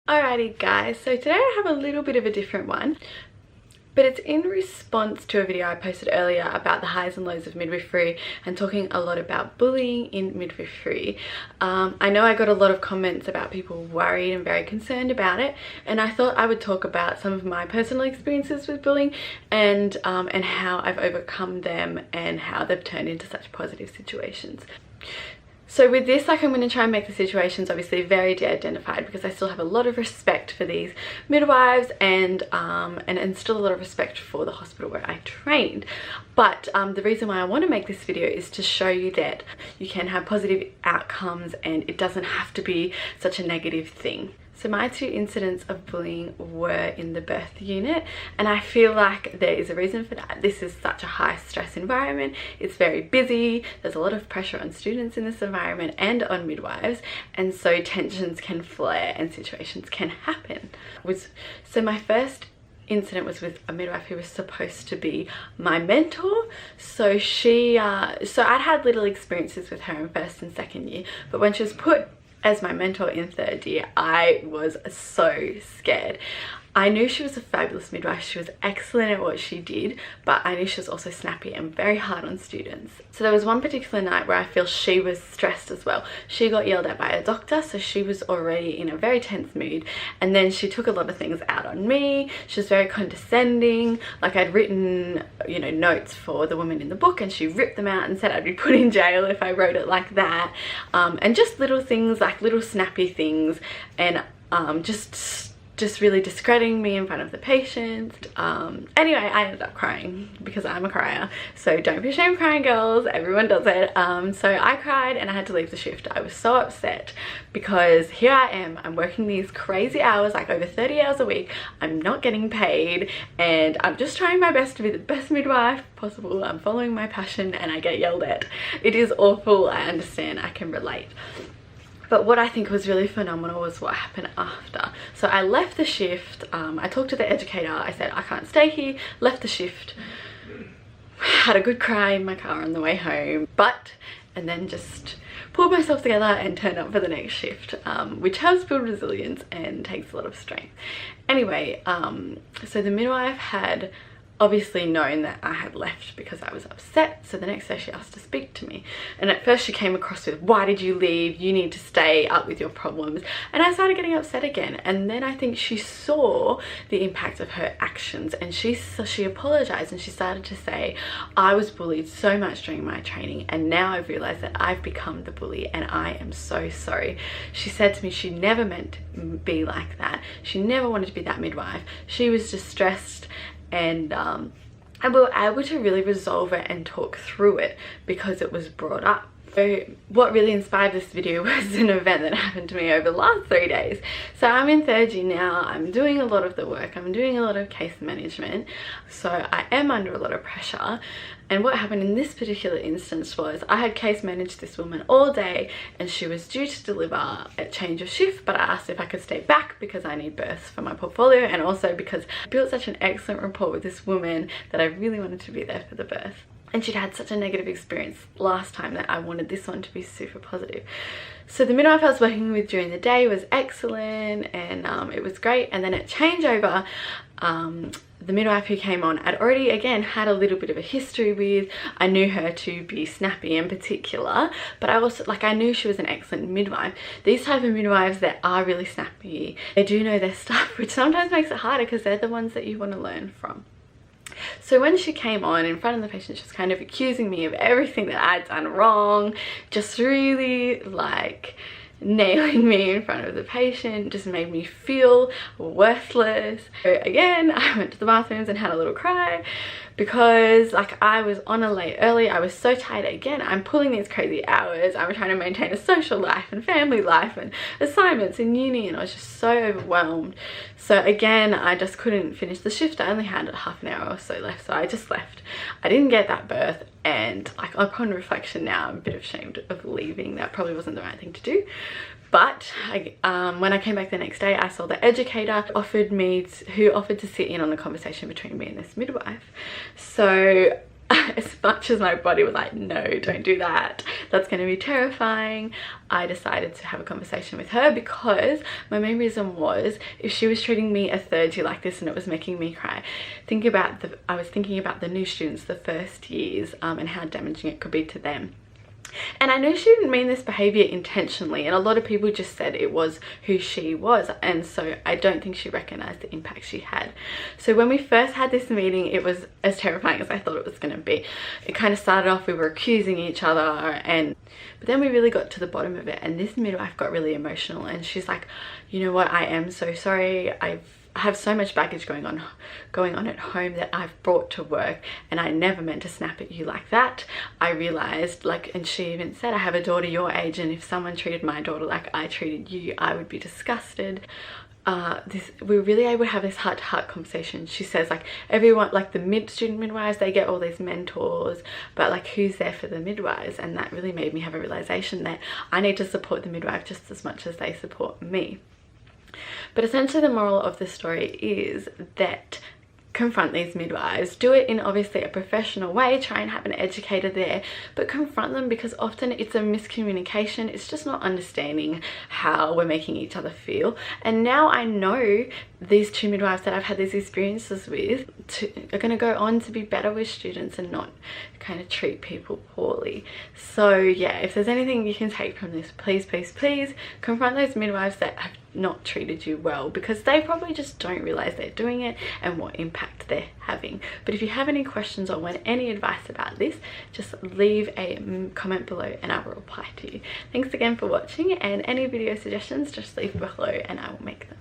Alrighty guys, so today I have a little bit of a different one, but it's in response to a video I posted earlier about the highs and lows of midwifery and talking a lot about bullying in midwifery. I know I got a lot of comments about people worried and very concerned about it, and I thought I would talk about some of my personal experiences with bullying and how I've overcome them and how they've turned into such positive situations. So with this, I'm going to try and make the situations obviously very de-identified, because I still have a lot of respect for these midwives and still a lot of respect for the hospital where I trained. But the reason why I want to make this video is to show you that you can have positive outcomes and it doesn't have to be such a negative thing. So my two incidents of bullying were in the birth unit, and I feel like there is a reason for that. This is such a high stress environment. It's very busy. There's a lot of pressure on students in this environment and on midwives, and so tensions can flare and situations can happen. So my first incident was with a midwife who was supposed to be my mentor. So I'd had little experiences with her in first and second year, but when she was put as my mentor in third year, I was so scared. I knew she was a fabulous midwife. She was excellent at what she did, but I knew she was also snappy and very hard on students. So there was one particular night where I feel she was stressed as well. She got yelled at by a doctor, so she was already in a very tense mood, and then she took a lot of things out on me. She was very condescending. Like, I'd written, you know, notes for the woman in the book, and she ripped them out and said I'd be put in jail if I wrote it like that. And just little things, like little snappy things, and just really discrediting me in front of the patient. Anyway, I ended up crying because I'm a crier, so don't be ashamed crying, girls. Everyone does it. So I cried and I had to leave the shift. I was so upset because here I am, I'm working these crazy hours, like over 30 hours a week. I'm not getting paid, and I'm just trying my best to be the best midwife possible. I'm following my passion and I get yelled at. It is awful. I understand. I can relate. But what I think was really phenomenal was what happened after. So I left the shift, I talked to the educator, I said I can't stay here, left the shift, had a good cry in my car on the way home, and then just pulled myself together and turned up for the next shift, which helps build resilience and takes a lot of strength. Anyway, so the midwife had obviously known that I had left because I was upset, so the next day she asked to speak to me, and at first she came across with, why did you leave, you need to stay up with your problems, and I started getting upset again. And then I think she saw the impact of her actions, and she apologized, and she started to say, I was bullied so much during my training, and now I've realized that I've become the bully, and I am so sorry. She said to me she never meant to be like that. She never wanted to be that midwife. She was distressed, and we were able to really resolve it and talk through it because it was brought up. So what really inspired this video was an event that happened to me over the last 3 days. So I'm in third year now, I'm doing a lot of the work, I'm doing a lot of case management, so I am under a lot of pressure. And what happened in this particular instance was I had case managed this woman all day, and she was due to deliver at change of shift, but I asked if I could stay back because I need births for my portfolio, and also because I built such an excellent rapport with this woman that I really wanted to be there for the birth. And she'd had such a negative experience last time that I wanted this one to be super positive. So the midwife I was working with during the day was excellent, and it was great. And then at changeover, the midwife who came on, I'd already again had a little bit of a history with. I knew her to be snappy in particular, but I also, like, I knew she was an excellent midwife. These type of midwives that are really snappy, they do know their stuff, which sometimes makes it harder because they're the ones that you want to learn from. So when she came on in front of the patient, she was kind of accusing me of everything that I'd done wrong, just really like nailing me in front of the patient, just made me feel worthless. So again, I went to the bathrooms and had a little cry because, like, I was on a late early. I was so tired. Again, I'm pulling these crazy hours. I'm trying to maintain a social life and family life and assignments in uni, and I was just so overwhelmed. So again, I just couldn't finish the shift. I only had half an hour or so left, so I just left. I didn't get that birth, and like, upon reflection now, I'm a bit ashamed of leaving. That probably wasn't the right thing to do. But when I came back the next day, I saw the educator who offered to sit in on the conversation between me and this midwife. So as much as my body was like, no, don't do that, that's going to be terrifying, I decided to have a conversation with her, because my main reason was, if she was treating me a third year like this and it was making me cry, I was thinking about the new students, the first years, and how damaging it could be to them. And I know she didn't mean this behavior intentionally, and a lot of people just said it was who she was, and so I don't think she recognized the impact she had. So when we first had this meeting, it was as terrifying as I thought it was going to be. It kind of started off, we were accusing each other, but then we really got to the bottom of it, and this midwife got really emotional, and she's like, you know what, I am so sorry, I have so much baggage going on at home that I've brought to work, and I never meant to snap at you like that. I realized, like, and she even said, I have a daughter your age, and if someone treated my daughter like I treated you, I would be disgusted. We were really able to have this heart-to-heart conversation. She says, like, everyone, like the student midwives, they get all these mentors, but like, who's there for the midwives? And that really made me have a realization that I need to support the midwife just as much as they support me. But essentially the moral of the story is that confront these midwives. Do it in obviously a professional way, try and have an educator there, but confront them, because often it's a miscommunication. It's just not understanding how we're making each other feel. And now I know these two midwives that I've had these experiences with are going to go on to be better with students and not kind of treat people poorly. So yeah, if there's anything you can take from this, please, please, please confront those midwives that have not treated you well, because they probably just don't realize they're doing it and what impact they're having. But if you have any questions or want any advice about this, just leave a comment below and I will reply to you. Thanks again for watching, and any video suggestions, just leave below and I will make them.